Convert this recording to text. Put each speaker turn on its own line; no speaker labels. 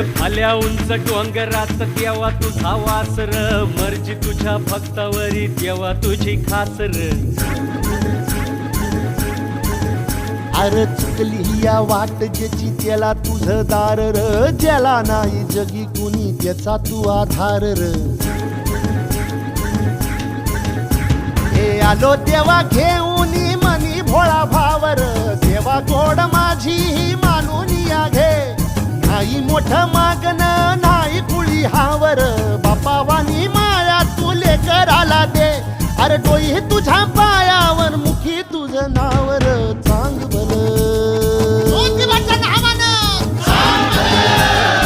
भाल्या उंच डोंगरात देवा तुझा वासर, मर्जी तुझ्या भक्तावरी देवा तुझी खासर.
अरे चुकली या वाट ज्याची त्याला तुझं दार र, ज्याला नाही जगी कुणी त्याचा तू आधार र. हे आलो देवा घेऊन मनी भोळा भावर, देवा गोड माझी ही मानून या घे. नाही मोठं मागण नाही कुळी हावर, बापा वाणी माया तुले कराला दे. अरे डोई तुझ्या पायावर मुखी तुझं नावर.